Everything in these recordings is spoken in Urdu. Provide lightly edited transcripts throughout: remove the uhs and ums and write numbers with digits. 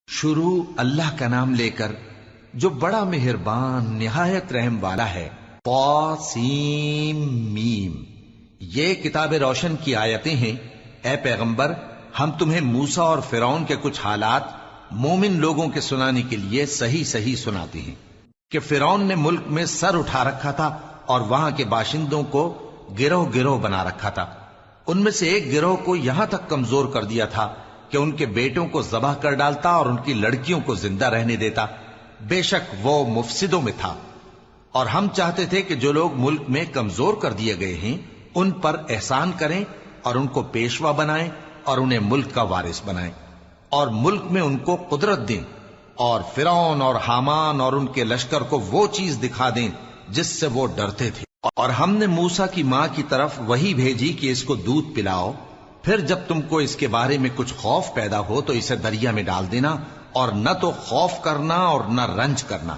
شروع اللہ کا نام لے کر جو بڑا مہربان نہایت رحم والا ہے۔ طاسیم میم، یہ کتاب روشن کی آیتیں ہیں۔ اے پیغمبر، ہم تمہیں موسیٰ اور فرعون کے کچھ حالات مومن لوگوں کے سنانے کے لیے صحیح صحیح سناتے ہیں کہ فرعون نے ملک میں سر اٹھا رکھا تھا اور وہاں کے باشندوں کو گروہ گروہ بنا رکھا تھا۔ ان میں سے ایک گروہ کو یہاں تک کمزور کر دیا تھا کہ ان کے بیٹوں کو ذبح کر ڈالتا اور ان کی لڑکیوں کو زندہ رہنے دیتا۔ بے شک وہ مفسدوں میں تھا، اور ہم چاہتے تھے کہ جو لوگ ملک میں کمزور کر دیے گئے ہیں ان پر احسان کریں اور ان کو پیشوا بنائیں اور انہیں ملک کا وارث بنائیں، اور ملک میں ان کو قدرت دیں، اور فرعون اور حامان اور ان کے لشکر کو وہ چیز دکھا دیں جس سے وہ ڈرتے تھے۔ اور ہم نے موسیٰ کی ماں کی طرف وحی بھیجی کہ اس کو دودھ پلاؤ، پھر جب تم کو اس کے بارے میں کچھ خوف پیدا ہو تو اسے دریا میں ڈال دینا، اور نہ تو خوف کرنا اور نہ رنج کرنا،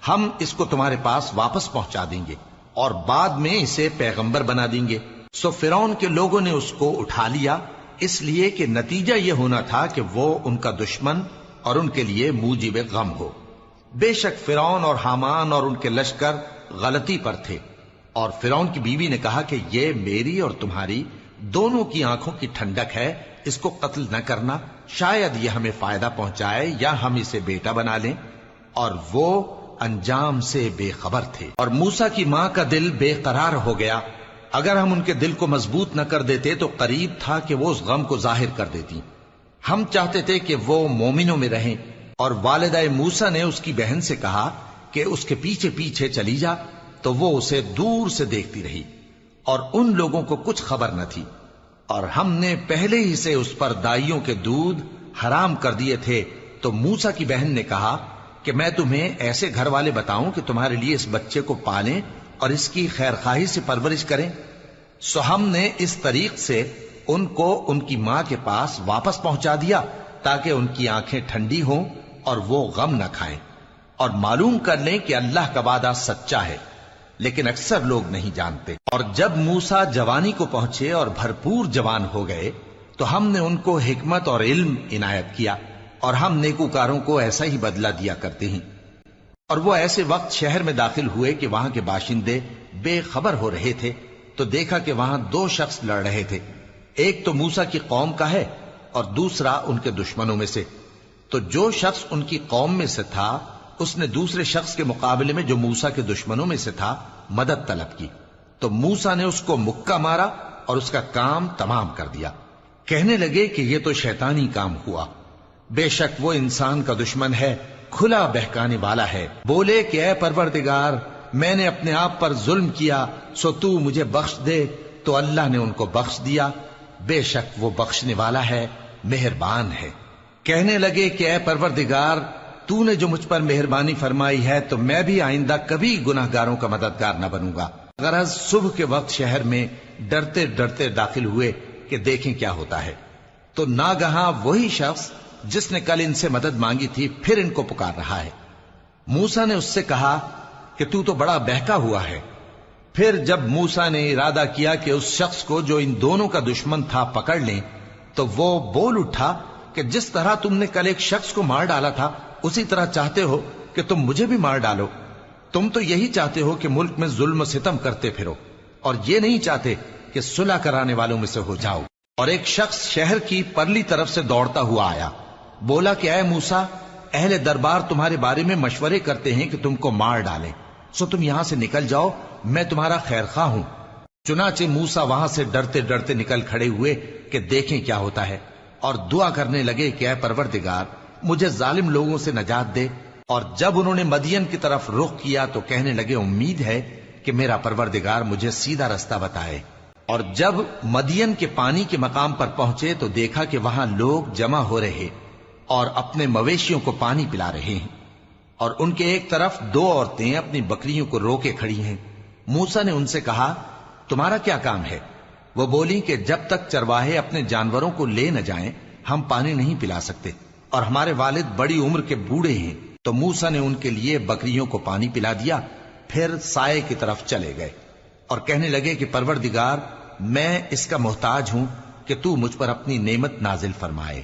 ہم اس کو تمہارے پاس واپس پہنچا دیں گے اور بعد میں اسے پیغمبر بنا دیں گے۔ سو فرعون کے لوگوں نے اس کو اٹھا لیا، اس لیے کہ نتیجہ یہ ہونا تھا کہ وہ ان کا دشمن اور ان کے لیے موجب غم ہو۔ بے شک فرعون اور حامان اور ان کے لشکر غلطی پر تھے، اور فرعون کی بیوی نے کہا کہ یہ میری اور تمہاری دونوں کی آنکھوں کی ٹھنڈک ہے، اس کو قتل نہ کرنا، شاید یہ ہمیں فائدہ پہنچائے یا ہم اسے بیٹا بنا لیں۔ اور وہ انجام سے بے خبر تھے۔ اور موسیٰ کی ماں کا دل بے قرار ہو گیا، اگر ہم ان کے دل کو مضبوط نہ کر دیتے تو قریب تھا کہ وہ اس غم کو ظاہر کر دیتی۔ ہم چاہتے تھے کہ وہ مومنوں میں رہیں، اور والدہ موسیٰ نے اس کی بہن سے کہا کہ اس کے پیچھے پیچھے چلی جا، تو وہ اسے دور سے دیکھتی رہی، اور ان لوگوں کو کچھ خبر نہ تھی۔ اور ہم نے پہلے ہی سے اس پر دائیوں کے دودھ حرام کر دیے تھے۔ تو موسیٰ کی بہن نے کہا کہ میں تمہیں ایسے گھر والے بتاؤں کہ تمہارے لیے اس بچے کو پالیں اور اس کی خیرخواہی سے پرورش کریں۔ سو ہم نے اس طریق سے ان کو ان کی ماں کے پاس واپس پہنچا دیا تاکہ ان کی آنکھیں ٹھنڈی ہوں اور وہ غم نہ کھائیں، اور معلوم کر لیں کہ اللہ کا وعدہ سچا ہے، لیکن اکثر لوگ نہیں جانتے۔ اور جب موسیٰ جوانی کو پہنچے اور بھرپور جوان ہو گئے تو ہم نے ان کو حکمت اور علم عنایت کیا، اور ہم نیکوکاروں کو ایسا ہی بدلہ دیا کرتے ہیں۔ اور وہ ایسے وقت شہر میں داخل ہوئے کہ وہاں کے باشندے بے خبر ہو رہے تھے، تو دیکھا کہ وہاں دو شخص لڑ رہے تھے، ایک تو موسیٰ کی قوم کا ہے اور دوسرا ان کے دشمنوں میں سے۔ تو جو شخص ان کی قوم میں سے تھا اس نے دوسرے شخص کے مقابلے میں جو موسیٰ کے دشمنوں میں سے تھا مدد طلب کی، تو موسیٰ نے اس کو مکہ مارا اور اس کا کام تمام کر دیا۔ کہنے لگے کہ یہ تو شیطانی کام ہوا، بے شک وہ انسان کا دشمن ہے، کھلا بہکانے والا ہے۔ بولے کہ اے پروردگار، میں نے اپنے آپ پر ظلم کیا، سو تو مجھے بخش دے، تو اللہ نے ان کو بخش دیا، بے شک وہ بخشنے والا ہے، مہربان ہے۔ کہنے لگے کہ اے پروردگار، تو نے جو مجھ پر مہربانی فرمائی ہے تو میں بھی آئندہ کبھی گناہ گاروں کا مددگار نہ بنوں گا۔ غرض صبح کے وقت شہر میں ڈرتے ڈرتے داخل ہوئے کہ دیکھیں کیا ہوتا ہے، تو ناگہاں وہی شخص جس نے کل ان سے مدد مانگی تھی پھر ان کو پکار رہا ہے۔ موسیٰ نے اس سے کہا کہ تو بڑا بہکا ہوا ہے۔ پھر جب موسیٰ نے ارادہ کیا کہ اس شخص کو جو ان دونوں کا دشمن تھا پکڑ لیں، تو وہ بول اٹھا کہ جس طرح تم نے کل ایک شخص کو مار ڈالا تھا اسی طرح چاہتے ہو کہ تم مجھے بھی مار ڈالو۔ تم تو یہی چاہتے ہو کہ ملک میں ظلم و ستم کرتے پھرو، اور یہ نہیں چاہتے کہ صلح کرانے والوں میں سے ہو جاؤ۔ اور ایک شخص شہر کی پرلی طرف سے دوڑتا ہوا آیا، بولا کہ اے موسیٰ، اہل دربار تمہارے بارے میں مشورے کرتے ہیں کہ تم کو مار ڈالیں، سو تم یہاں سے نکل جاؤ، میں تمہارا خیر خواہ ہوں۔ چنانچہ موسیٰ وہاں سے ڈرتے ڈرتے نکل کھڑے ہوئے کہ دیکھیں کیا ہوتا ہے، اور دعا کرنے لگے کہ اے پروردگار، مجھے ظالم لوگوں سے نجات دے۔ اور جب انہوں نے مدین کی طرف رخ کیا تو کہنے لگے امید ہے کہ میرا پروردگار مجھے سیدھا رستہ بتائے۔ اور جب مدین کے پانی کے مقام پر پہنچے تو دیکھا کہ وہاں لوگ جمع ہو رہے اور اپنے مویشیوں کو پانی پلا رہے ہیں، اور ان کے ایک طرف دو عورتیں اپنی بکریوں کو روکے کھڑی ہیں۔ موسیٰ نے ان سے کہا تمہارا کیا کام ہے؟ وہ بولی کہ جب تک چرواہے اپنے جانوروں کو لے نہ جائیں ہم پانی نہیں پلا سکتے، اور ہمارے والد بڑی عمر کے بوڑھے ہیں۔ تو موسیٰ نے ان کے لیے بکریوں کو پانی پلا دیا، پھر سائے کی طرف چلے گئے اور کہنے لگے کہ پروردگار، میں اس کا محتاج ہوں کہ تو مجھ پر اپنی نعمت نازل فرمائے۔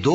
2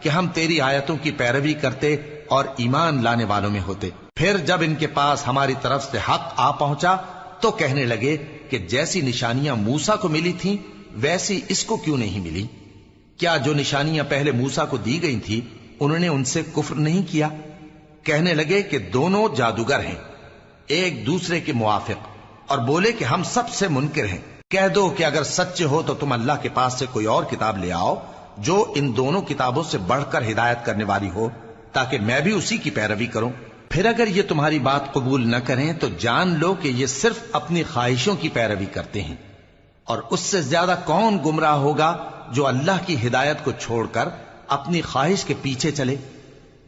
کہ ہم تیری آیتوں کی پیروی کرتے اور ایمان لانے والوں میں ہوتے۔ پھر جب ان کے پاس ہماری طرف سے حق آ پہنچا تو کہنے لگے کہ جیسی نشانیاں موسیٰ کو ملی تھیں ویسی اس کو کیوں نہیں ملی؟ کیا جو نشانیاں پہلے موسیٰ کو دی گئی تھی انہوں نے ان سے کفر نہیں کیا؟ کہنے لگے کہ دونوں جادوگر ہیں، ایک دوسرے کے موافق، اور بولے کہ ہم سب سے منکر ہیں۔ کہہ دو کہ اگر سچے ہو تو تم اللہ کے پاس سے کوئی اور کتاب لے آؤ جو ان دونوں کتابوں سے بڑھ کر ہدایت کرنے والی ہو، تاکہ میں بھی اسی کی پیروی کروں۔ پھر اگر یہ تمہاری بات قبول نہ کریں تو جان لو کہ یہ صرف اپنی خواہشوں کی پیروی کرتے ہیں، اور اس سے زیادہ کون گمراہ ہوگا جو اللہ کی ہدایت کو چھوڑ کر اپنی خواہش کے پیچھے چلے۔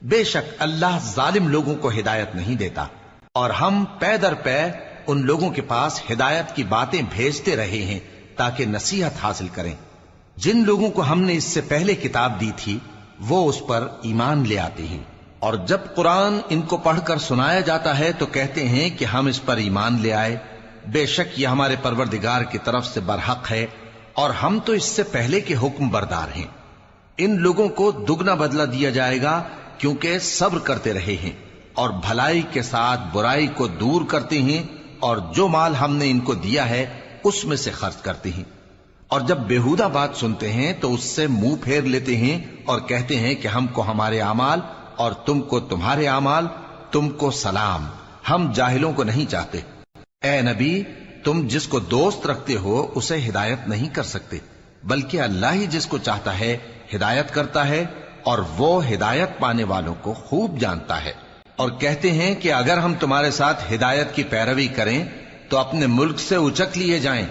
بے شک اللہ ظالم لوگوں کو ہدایت نہیں دیتا، اور ہم پے در پے ان لوگوں کے پاس ہدایت کی باتیں بھیجتے رہے ہیں تاکہ نصیحت حاصل کریں۔ جن لوگوں کو ہم نے اس سے پہلے کتاب دی تھی وہ اس پر ایمان لے آتے ہیں، اور جب قرآن ان کو پڑھ کر سنایا جاتا ہے تو کہتے ہیں کہ ہم اس پر ایمان لے آئے۔ بے شک یہ ہمارے پروردگار کی طرف سے برحق ہے، اور ہم تو اس سے پہلے کے حکم بردار ہیں۔ ان لوگوں کو دگنا بدلہ دیا جائے گا کیونکہ صبر کرتے رہے ہیں اور بھلائی کے ساتھ برائی کو دور کرتے ہیں، اور جو مال ہم نے ان کو دیا ہے اس میں سے خرچ کرتے ہیں، اور جب بیہودہ بات سنتے ہیں تو اس سے منہ پھیر لیتے ہیں اور کہتے ہیں کہ ہم کو ہمارے اعمال اور تم کو تمہارے اعمال، تم کو سلام، ہم جاہلوں کو نہیں چاہتے۔ اے نبی، تم جس کو دوست رکھتے ہو اسے ہدایت نہیں کر سکتے، بلکہ اللہ ہی جس کو چاہتا ہے ہدایت کرتا ہے، اور وہ ہدایت پانے والوں کو خوب جانتا ہے۔ اور کہتے ہیں کہ اگر ہم تمہارے ساتھ ہدایت کی پیروی کریں تو اپنے ملک سے اچک لیے جائیں۔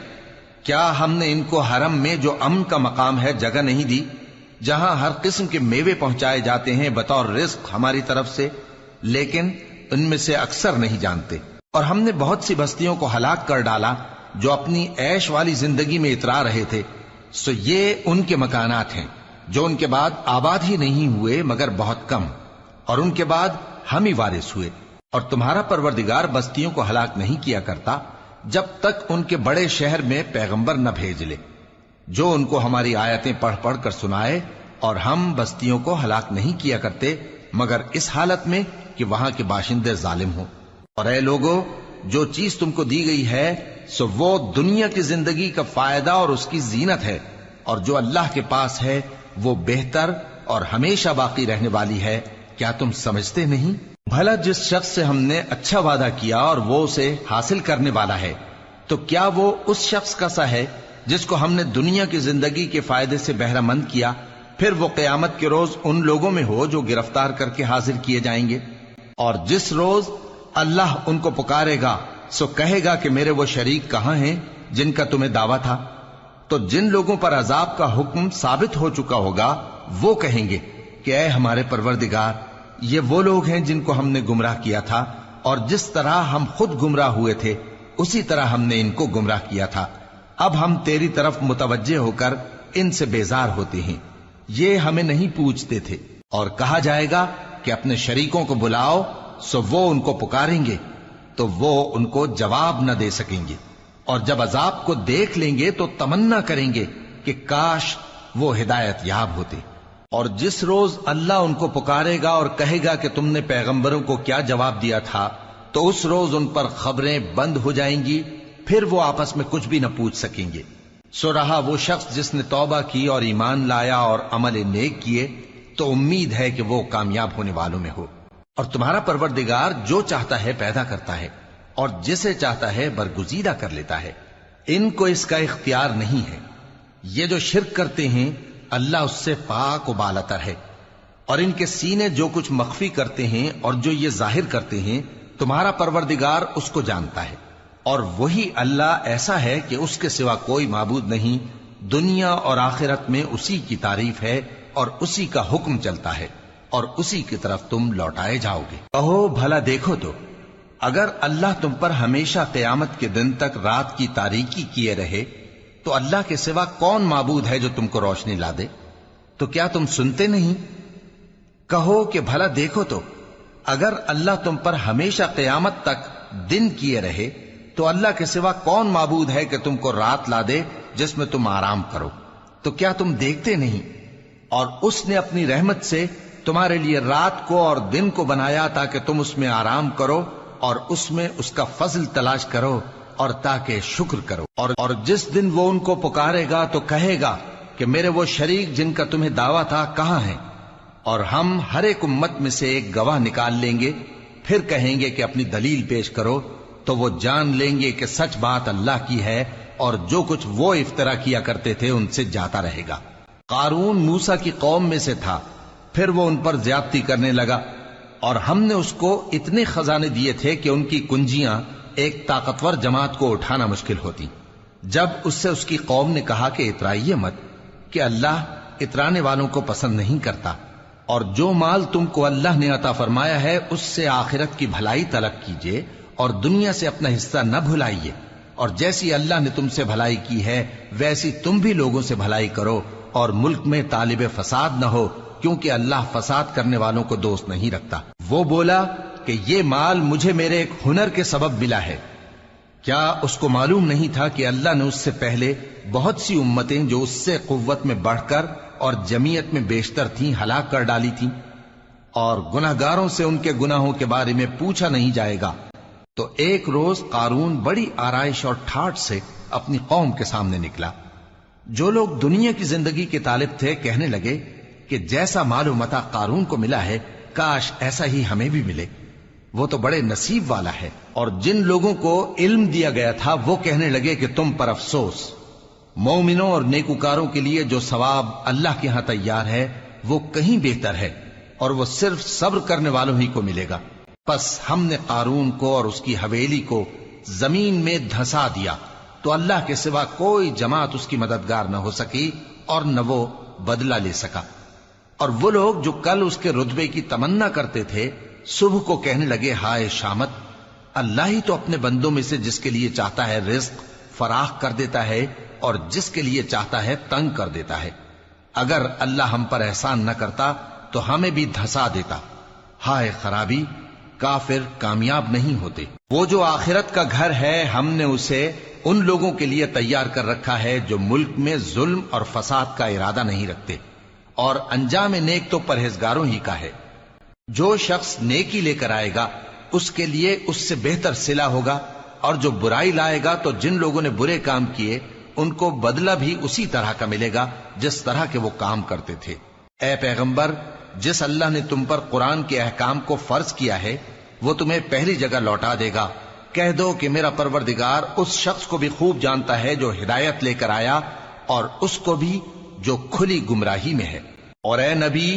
کیا ہم نے ان کو حرم میں جو امن کا مقام ہے جگہ نہیں دی، جہاں ہر قسم کے میوے پہنچائے جاتے ہیں بطور رزق ہماری طرف سے؟ لیکن ان میں سے اکثر نہیں جانتے۔ اور ہم نے بہت سی بستیوں کو ہلاک کر ڈالا جو اپنی عیش والی زندگی میں اترا رہے تھے، سو یہ ان کے مکانات ہیں جو ان کے بعد آباد ہی نہیں ہوئے مگر بہت کم، اور ان کے بعد ہم ہی وارث ہوئے۔ اور تمہارا پروردگار بستیوں کو ہلاک نہیں کیا کرتا جب تک ان کے بڑے شہر میں پیغمبر نہ بھیج لے جو ان کو ہماری آیتیں پڑھ پڑھ کر سنائے، اور ہم بستیوں کو ہلاک نہیں کیا کرتے مگر اس حالت میں کہ وہاں کے باشندے ظالم ہوں۔ اور اے لوگو، جو چیز تم کو دی گئی ہے سو وہ دنیا کی زندگی کا فائدہ اور اس کی زینت ہے، اور جو اللہ کے پاس ہے وہ بہتر اور ہمیشہ باقی رہنے والی ہے۔ کیا تم سمجھتے نہیں؟ بھلا جس شخص سے ہم نے اچھا وعدہ کیا اور وہ اسے حاصل کرنے والا ہے، تو کیا وہ اس شخص کا سا ہے جس کو ہم نے دنیا کی زندگی کے فائدے سے بہرہ مند کیا، پھر وہ قیامت کے روز ان لوگوں میں ہو جو گرفتار کر کے حاضر کیے جائیں گے؟ اور جس روز اللہ ان کو پکارے گا سو کہے گا کہ میرے وہ شریک کہاں ہیں جن کا تمہیں دعویٰ تھا؟ تو جن لوگوں پر عذاب کا حکم ثابت ہو چکا ہوگا وہ کہیں گے کہ اے ہمارے پروردگار، یہ وہ لوگ ہیں جن کو ہم نے گمراہ کیا تھا، اور جس طرح ہم خود گمراہ ہوئے تھے اسی طرح ہم نے ان کو گمراہ کیا تھا۔ اب ہم تیری طرف متوجہ ہو کر ان سے بیزار ہوتے ہیں، یہ ہمیں نہیں پوچھتے تھے۔ اور کہا جائے گا کہ اپنے شریکوں کو بلاؤ، سو وہ ان کو پکاریں گے تو وہ ان کو جواب نہ دے سکیں گے، اور جب عذاب کو دیکھ لیں گے تو تمنا کریں گے کہ کاش وہ ہدایت یاب ہوتے۔ اور جس روز اللہ ان کو پکارے گا اور کہے گا کہ تم نے پیغمبروں کو کیا جواب دیا تھا، تو اس روز ان پر خبریں بند ہو جائیں گی، پھر وہ آپس میں کچھ بھی نہ پوچھ سکیں گے۔ سو رہا وہ شخص جس نے توبہ کی اور ایمان لایا اور عمل نیک کیے تو امید ہے کہ وہ کامیاب ہونے والوں میں ہو۔ اور تمہارا پروردگار جو چاہتا ہے پیدا کرتا ہے اور جسے چاہتا ہے برگزیدہ کر لیتا ہے، ان کو اس کا اختیار نہیں ہے۔ یہ جو شرک کرتے ہیں اللہ اس سے پاک و بالاتر ہے، اور ان کے سینے جو کچھ مخفی کرتے ہیں اور جو یہ ظاہر کرتے ہیں تمہارا پروردگار اس کو جانتا ہے۔ اور وہی اللہ ایسا ہے کہ اس کے سوا کوئی معبود نہیں، دنیا اور آخرت میں اسی کی تعریف ہے اور اسی کا حکم چلتا ہے، اور اسی کی طرف تم لوٹائے جاؤ گے۔ کہو بھلا دیکھو تو، اگر اللہ تم پر ہمیشہ قیامت کے دن تک رات کی تاریکی کیے رہے تو اللہ کے سوا کون معبود ہے جو تم کو روشنی لا دے؟ تو کیا تم سنتے نہیں؟ کہو کہ بھلا دیکھو تو، اگر اللہ تم پر ہمیشہ قیامت تک دن کیے رہے تو اللہ کے سوا کون معبود ہے کہ تم کو رات لا دے جس میں تم آرام کرو؟ تو کیا تم دیکھتے نہیں؟ اور اس نے اپنی رحمت سے تمہارے لیے رات کو اور دن کو بنایا تاکہ تم اس میں آرام کرو اور اس میں اس کا فضل تلاش کرو اور تاکہ شکر کرو۔ اور جس دن وہ ان کو پکارے گا تو کہے گا کہ میرے وہ شریک جن کا تمہیں دعویٰ تھا کہاں ہیں؟ اور ہم ہر ایک امت میں سے ایک گواہ نکال لیں گے، پھر کہیں گے کہ اپنی دلیل پیش کرو، تو وہ جان لیں گے کہ سچ بات اللہ کی ہے اور جو کچھ وہ افترا کیا کرتے تھے ان سے جاتا رہے گا۔ قارون موسیٰ کی قوم میں سے تھا، پھر وہ ان پر زیادتی کرنے لگا، اور ہم نے اس کو اتنے خزانے دیے تھے کہ ان کی کنجیاں ایک طاقتور جماعت کو اٹھانا مشکل ہوتی۔ جب اس سے اس کی قوم نے کہا کہ اترائیے مت، کہ اللہ اترانے والوں کو پسند نہیں کرتا، اور جو مال تم کو اللہ نے عطا فرمایا ہے اس سے آخرت کی بھلائی طلب کیجیے اور دنیا سے اپنا حصہ نہ بھلائیے، اور جیسی اللہ نے تم سے بھلائی کی ہے ویسی تم بھی لوگوں سے بھلائی کرو، اور ملک میں طالب فساد نہ ہو، کیونکہ اللہ فساد کرنے والوں کو دوست نہیں رکھتا۔ وہ بولا کہ یہ مال مجھے میرے ایک ہنر کے سبب ملا ہے۔ کیا اس کو معلوم نہیں تھا کہ اللہ نے اس سے پہلے بہت سی امتیں جو اس سے قوت میں بڑھ کر اور جمعیت میں بیشتر تھیں ہلاک کر ڈالی تھیں، اور گناہگاروں سے ان کے گناہوں کے بارے میں پوچھا نہیں جائے گا؟ تو ایک روز قارون بڑی آرائش اور ٹھاٹھ سے اپنی قوم کے سامنے نکلا۔ جو لوگ دنیا کی زندگی کے طالب تھے کہنے لگے کہ جیسا مال و متاع قارون کو ملا ہے کاش ایسا ہی ہمیں بھی ملے، وہ تو بڑے نصیب والا ہے۔ اور جن لوگوں کو علم دیا گیا تھا وہ کہنے لگے کہ تم پر افسوس، مومنوں اور نیکوکاروں کے لیے جو ثواب اللہ کے ہاں تیار ہے وہ کہیں بہتر ہے، اور وہ صرف صبر کرنے والوں ہی کو ملے گا۔ پس ہم نے قارون کو اور اس کی حویلی کو زمین میں دھسا دیا، تو اللہ کے سوا کوئی جماعت اس کی مددگار نہ ہو سکی اور نہ وہ بدلہ لے سکا۔ اور وہ لوگ جو کل اس کے رتبے کی تمنا کرتے تھے صبح کو کہنے لگے ہائے شامت، اللہ ہی تو اپنے بندوں میں سے جس کے لیے چاہتا ہے رزق فراخ کر دیتا ہے اور جس کے لیے چاہتا ہے تنگ کر دیتا ہے۔ اگر اللہ ہم پر احسان نہ کرتا تو ہمیں بھی دھسا دیتا۔ ہائے خرابی، کافر کامیاب نہیں ہوتے۔ وہ جو آخرت کا گھر ہے ہم نے اسے ان لوگوں کے لیے تیار کر رکھا ہے جو ملک میں ظلم اور فساد کا ارادہ نہیں رکھتے، اور انجام نیک تو پرہیزگاروں ہی کا ہے۔ جو شخص نیکی لے کر آئے گا اس کے لیے اس سے بہتر صلہ ہوگا، اور جو برائی لائے گا تو جن لوگوں نے برے کام کیے ان کو بدلہ بھی اسی طرح کا ملے گا جس طرح کے وہ کام کرتے تھے۔ اے پیغمبر، جس اللہ نے تم پر قرآن کے احکام کو فرض کیا ہے وہ تمہیں پہلی جگہ لوٹا دے گا۔ کہہ دو کہ میرا پروردگار اس شخص کو بھی خوب جانتا ہے جو ہدایت لے کر آیا، اور اس کو بھی جو کھلی گمراہی میں ہے۔ اور اے نبی،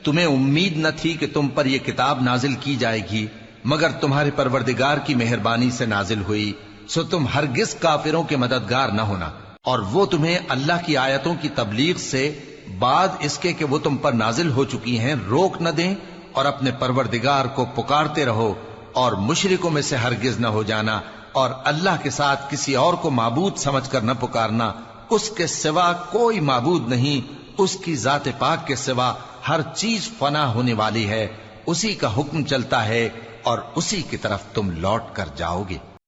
تمہیں امید نہ تھی کہ تم پر یہ کتاب نازل کی جائے گی مگر تمہارے پروردگار کی مہربانی سے نازل ہوئی، سو تم ہرگز کافروں کے مددگار نہ ہونا، اور وہ تمہیں اللہ کی آیتوں کی تبلیغ سے بعد اس کے کہ وہ تم پر نازل ہو چکی ہیں روک نہ دیں، اور اپنے پروردگار کو پکارتے رہو اور مشرکوں میں سے ہرگز نہ ہو جانا، اور اللہ کے ساتھ کسی اور کو معبود سمجھ کر نہ پکارنا، اس کے سوا کوئی معبود نہیں، اس کی ذات پاک کے سوا ہر چیز فنا ہونے والی ہے، اسی کا حکم چلتا ہے اور اسی کی طرف تم لوٹ کر جاؤ گے۔